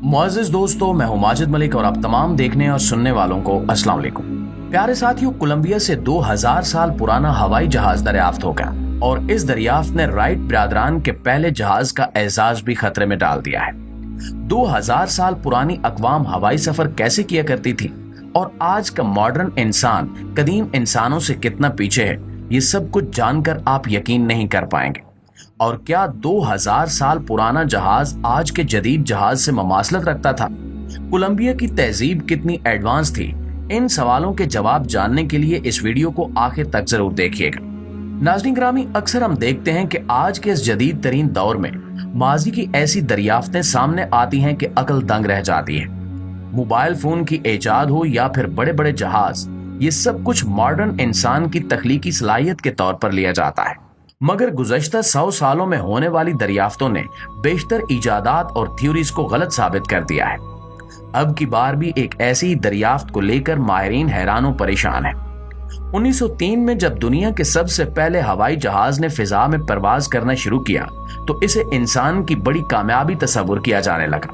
मुअज़्ज़िज़ दोस्तों, मैं हूं माजिद मलिक और आप तमाम देखने और सुनने वालों को अस्सलाम वालेकुम। प्यारे साथियों, कोलंबिया से 2000 साल पुराना हवाई जहाज दरियाफ्त हो गया और इस दरियाफ्त ने राइट बिरादरान के पहले जहाज का एजाज भी खतरे में डाल दिया है। 2000 साल पुरानी अक़वाम हवाई सफर कैसे किया करती थी और आज का मॉडर्न इंसान कदीम इंसानों से कितना पीछे है, ये सब कुछ जानकर आप यकीन नहीं कर पाएंगे। और क्या 2000 साल पुराना जहाज आज के जदीद जहाज से ममासलत रखता था? कोलंबिया की तहजीब कितनी एडवांस थी? इन सवालों के जवाब जानने के लिए इस वीडियो को आखिर तक जरूर देखिएगा। नाज़रीन ग्रामी, अक्सर हम देखते हैं कि आज के इस जदीद तरीन दौर में माजी की ऐसी दरियाफ्तें सामने आती हैं कि अकल दंग रह जाती है। मोबाइल फोन की ईजाद हो या फिर बड़े बड़े जहाज, ये सब कुछ मॉडर्न इंसान की तख्लीकी सलाहियत के तौर पर लिया जाता है। मगर गुज़श्ता 100 सालों में होने वाली दरियाफ्तों ने बेशतर इजादात और थ्योरीज को गलत साबित कर दिया है। अब की बार भी एक ऐसी ही दरियाफ्त को लेकर माहिरीन हैरान परेशान है। 1903 में जब दुनिया के सबसे पहले हवाई जहाज ने फिजा में परवाज करना शुरू किया तो इसे इंसान की बड़ी कामयाबी तस्वुर किया जाने लगा,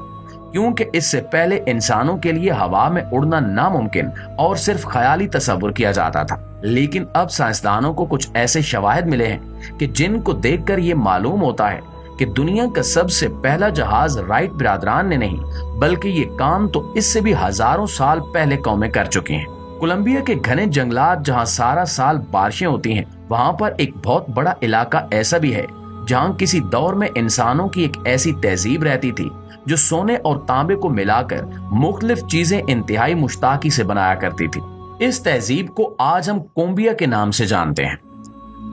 क्योंकि इससे पहले इंसानों के लिए हवा में उड़ना नामुमकिन और सिर्फ ख्याली तस्वुर किया जाता था। लेकिन अब साइंसदानों को कुछ ऐसे शवाहिद मिले हैं कि जिनको देखकर ये मालूम होता है कि दुनिया का सबसे पहला जहाज राइट बिरादरान ने नहीं, बल्कि ये काम तो इससे भी हजारों साल पहले कौमें कर चुकी हैं। कोलंबिया के घने जंगलात जहां सारा साल बारिशें होती हैं, वहां पर एक बहुत बड़ा इलाका ऐसा भी है जहां किसी दौर में इंसानों की एक ऐसी तहजीब रहती थी जो सोने और तांबे को मिलाकर मुख्तलिफ चीजें इंतहाई मुश्ताकी से बनाया करती थी। इस तहजीब को आज हम कोलंबिया के नाम से जानते हैं।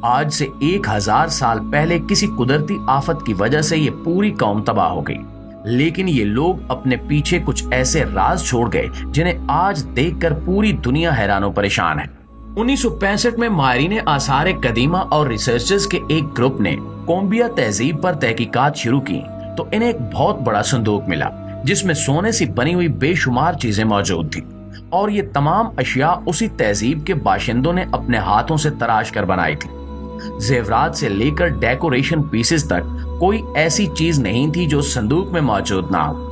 आज से 1000 साल पहले किसी कुदरती आफत की वजह से ये पूरी कौम तबाह हो गई, लेकिन ये लोग अपने पीछे कुछ ऐसे राज छोड़ गए जिन्हें आज देखकर पूरी दुनिया हैरान परेशान है। 1965 में माहिरीन आसार कदीमा और रिसर्चर्स के एक ग्रुप ने कोलंबिया तहजीब पर तहकीकात शुरू की तो इन्हें एक बहुत बड़ा संदूक मिला जिसमें सोने से बनी हुई बेशुमार चीजें मौजूद थी और ये तमाम अशिया उसी तहजीब के बाशिंदों ने अपने हाथों से तराश कर बनाई थी। जेवरात से लेकर डेकोरेशन पीसेस तक कोई ऐसी चीज नहीं थी जो संदूक में मौजूद ना हो।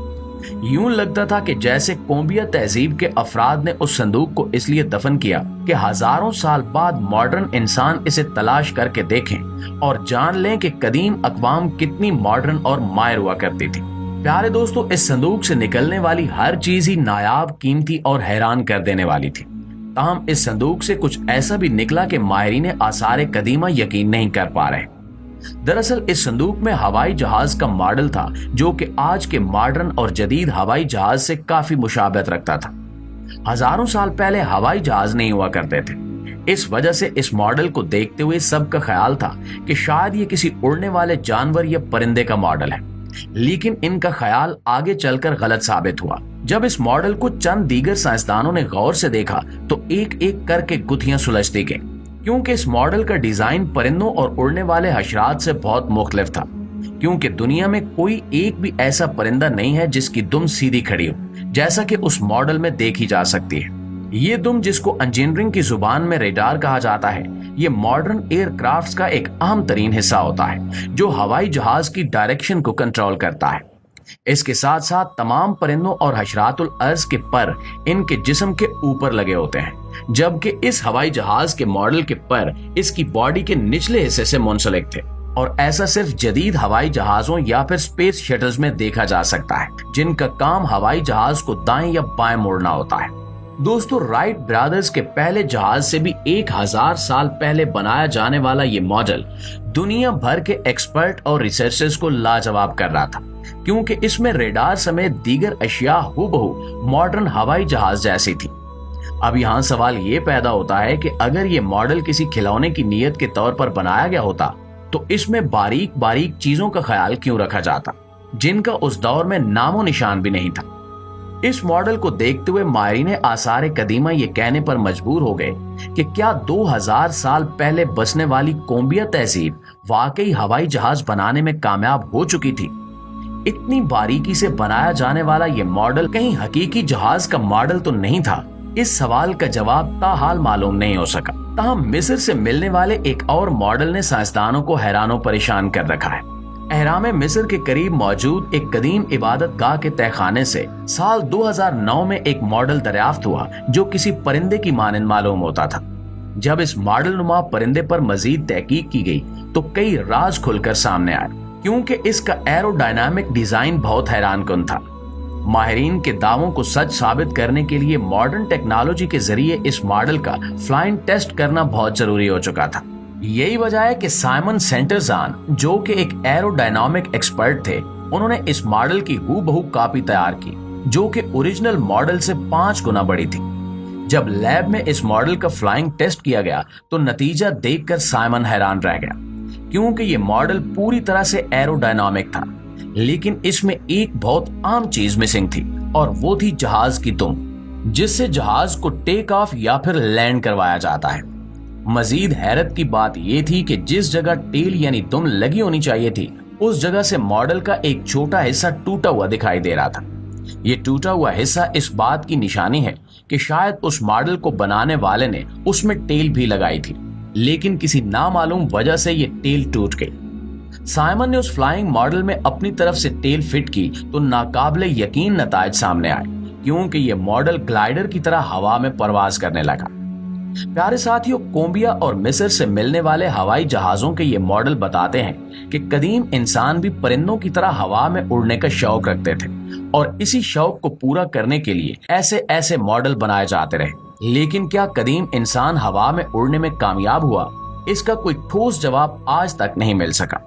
यूं लगता था कि जैसे कोलंबिया तहजीब के अफराद ने उस संदूक को इसलिए दफन किया कि हजारों साल बाद मॉडर्न इंसान इसे तलाश करके देखें और जान लें कि कदीम अक़वाम कितनी मॉडर्न और माहिर हुआ करती थी। प्यारे दोस्तों, इस संदूक से निकलने वाली हर चीज ही नायाब, कीमती और हैरान कर देने वाली थी। ताहम इस संदूक से कुछ ऐसा भी निकला कि माहिरीन आसार कदीमा यकीन नहीं कर पा रहे। दरअसल इस संदूक में हवाई जहाज का मॉडल था जो कि आज के मॉडर्न और जदीद हवाई जहाज से काफी मुशाबहत रखता था। हजारों साल पहले हवाई जहाज नहीं हुआ करते थे, इस वजह से इस मॉडल को देखते हुए सबका ख्याल था कि शायद ये किसी उड़ने वाले जानवर या परिंदे का मॉडल है। लेकिन इनका ख्याल आगे चलकर गलत साबित हुआ। जब इस मॉडल को चंद दीगर साइंसदानों ने गौर से देखा तो एक एक करके गुत्थियां सुलझती गईं, क्योंकि इस मॉडल का डिजाइन परिंदों और उड़ने वाले हशरात से बहुत मुख्तलिफ था। क्योंकि दुनिया में कोई एक भी ऐसा परिंदा नहीं है जिसकी दुम सीधी खड़ी हो, जैसा कि उस मॉडल में देखी जा सकती है। ये दुम, जिसको इंजीनियरिंग की जुबान में रेडार कहा जाता है, ये मॉडर्न एयरक्राफ्ट्स का एक अहम तरीन हिस्सा होता है जो हवाई जहाज की डायरेक्शन को कंट्रोल करता है। इसके साथ साथ तमाम परिंदों और हशरातुल अर्ज के पर इनके जिस्म के ऊपर लगे होते हैं, जबकि इस हवाई जहाज के मॉडल के पर इसकी बॉडी के निचले हिस्से से मुंसलिक थे। और ऐसा सिर्फ जदीद हवाई जहाजों या फिर स्पेस शटल्स में देखा जा सकता है, जिनका काम हवाई जहाज को दाएं या बाएं मोड़ना होता है। दोस्तों, राइट ब्रदर्स के पहले जहाज से भी 1000 साल पहले बनाया जाने वाला ये मॉडल दुनिया भर के एक्सपर्ट और रिसर्चर्स को लाजवाब कर रहा था, क्योंकि इसमें रेडार समेत दीगर अशिया हूबहू मॉडर्न हवाई जहाज जैसी थी। अब यहाँ सवाल ये पैदा होता है कि अगर ये मॉडल किसी खिलौने की नीयत के तौर पर बनाया गया होता तो इसमें बारीक बारीक चीजों का ख्याल क्यों रखा जाता, जिनका उस दौर में नामो निशान भी नहीं था। इस मॉडल को देखते हुए माहिरीन आसार कदीमा ये कहने पर मजबूर हो गए कि क्या 2000 साल पहले बसने वाली कोलंबिया तहजीब वाकई हवाई जहाज बनाने में कामयाब हो चुकी थी। इतनी बारीकी से बनाया जाने वाला ये मॉडल कहीं हकीकी जहाज का मॉडल तो नहीं था। इस सवाल का जवाब ताहाल मालूम नहीं हो सका। ताहम मिस्र से मिलने वाले एक और मॉडल ने साइंसदानों को हैरान परेशान कर रखा है। अहराम मिस्र के करीब मौजूद एक कदीम इबादत गाह के तहखाने से साल 2009 में एक मॉडल दरियाफ्त हुआ जो किसी परिंदे की मानंद मालूम होता था। जब इस मॉडल नुमा परिंदे पर मजीद तहकीक की गई तो कई राज खुलकर सामने आए, क्योंकि इसका एरोडायनामिक डिजाइन बहुत हैरानकुन था। माहिरीन के दावों को सच साबित करने के लिए मॉडर्न टेक्नोलॉजी के जरिए इस मॉडल का फ्लाइंग टेस्ट करना बहुत जरूरी हो चुका था। यही वजह है कि साइमन सेंटरजान, जो कि एक एरोडायनामिक एक्सपर्ट थे, उन्होंने इस मॉडल की हूबहू कॉपी तैयार की जो कि ओरिजिनल मॉडल से 5 गुना बड़ी थी। जब लैब में इस मॉडल का फ्लाइंग टेस्ट किया गया तो नतीजा देखकर साइमन हैरान रह गया, क्योंकि ये मॉडल पूरी तरह से एरोडायनामिक था, लेकिन इसमें एक बहुत आम चीज मिसिंग थी और वो थी जहाज की दुम, जिससे जहाज को टेक ऑफ या फिर लैंड करवाया जाता है। मजीद हैरत की बात यह थी कि जिस जगह टेल यानी दुम लगी होनी चाहिए थी, उस जगह से मॉडल का एक छोटा हिस्सा टूटा हुआ दिखाई दे रहा था। ये टूटा हुआ हिस्सा इस बात की निशानी है कि शायद उस मॉडल को बनाने वाले ने उसमें टेल भी लगाई थी, लेकिन किसी नामालूम वजह से ये टेल टूट गई। साइमन ने उस फ्लाइंग मॉडल में अपनी तरफ से टेल फिट की तो नाकाबिले यकीन नताइज सामने आए, क्योंकि ये मॉडल ग्लाइडर की तरह हवा में परवाज करने लगा। प्यारे साथियों, कोलंबिया और मिस्र से मिलने वाले हवाई जहाजों के ये मॉडल बताते हैं कि कदीम इंसान भी परिंदों की तरह हवा में उड़ने का शौक रखते थे और इसी शौक को पूरा करने के लिए ऐसे ऐसे मॉडल बनाए जाते रहे। लेकिन क्या कदीम इंसान हवा में उड़ने में कामयाब हुआ? इसका कोई ठोस जवाब आज तक नहीं मिल सका।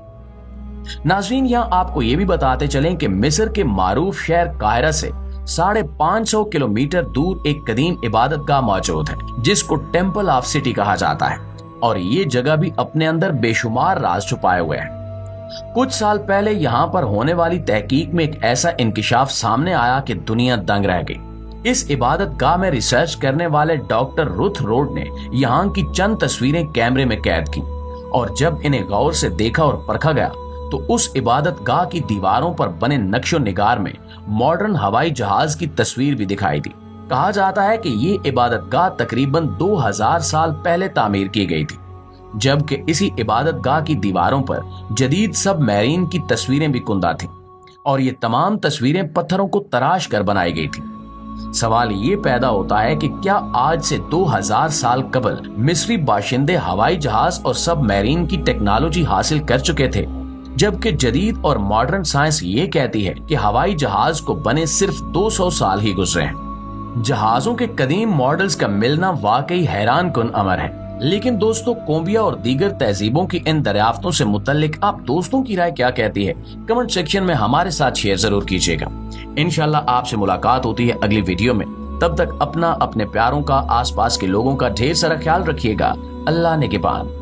नाज़रीन, यहाँ आपको ये भी बताते चलें कि मिस्र के मारूफ शहर काहिरा से 550 किलोमीटर दूर एक कदीम इबादत गाह मौजूद है जिसको टेम्पल ऑफ सिटी कहा जाता है, और ये जगह भी अपने अंदर बेशुमार राज छुपाए हुए है। कुछ साल पहले यहाँ पर होने वाली तहकीक में एक ऐसा इंकिशाफ सामने आया कि दुनिया दंग रह गई। इस इबादत गाह में रिसर्च करने वाले डॉक्टर रुथ रोड ने यहाँ की चंद तस्वीरें कैमरे में कैद की, और जब इन्हें गौर से देखा और परखा गया तो उस इबादत गाह की दीवारों पर बने नक्शो निगार में मॉडर्न हवाई जहाज की तस्वीर भी दिखाई दी। कहा जाता है कि ये इबादत गाह तकरीबन 2000 साल पहले तामीर की गई थी, जबकि इसी इबादत गाह की दीवारों पर जदीद सब मैरीन की तस्वीरें भी कुंदा थी, और ये तमाम तस्वीरें पत्थरों को तराश कर बनाई गई थी। सवाल ये पैदा होता है कि क्या आज से 2000 साल कबल मिस्री बाशिंदे हवाई जहाज और सब मैरीन की टेक्नोलॉजी हासिल कर चुके थे, जबकि जदीद और मॉडर्न साइंस ये कहती है कि हवाई जहाज को बने सिर्फ 200 साल ही गुजरे हैं। जहाजों के कदीम मॉडल्स का मिलना वाकई हैरान कुन अमर है। लेकिन दोस्तों, कोलंबिया और दीगर तहजीबों की इन दरियाफ्तों से मुतल्लिक आप दोस्तों की राय क्या कहती है? कमेंट सेक्शन में हमारे साथ शेयर जरूर कीजिएगा। इंशाल्लाह आपसे मुलाकात होती है अगली वीडियो में। तब तक अपना, अपने प्यारों का, आसपास के लोगों का ढेर सारा ख्याल रखिएगा। अल्लाह निगहबान।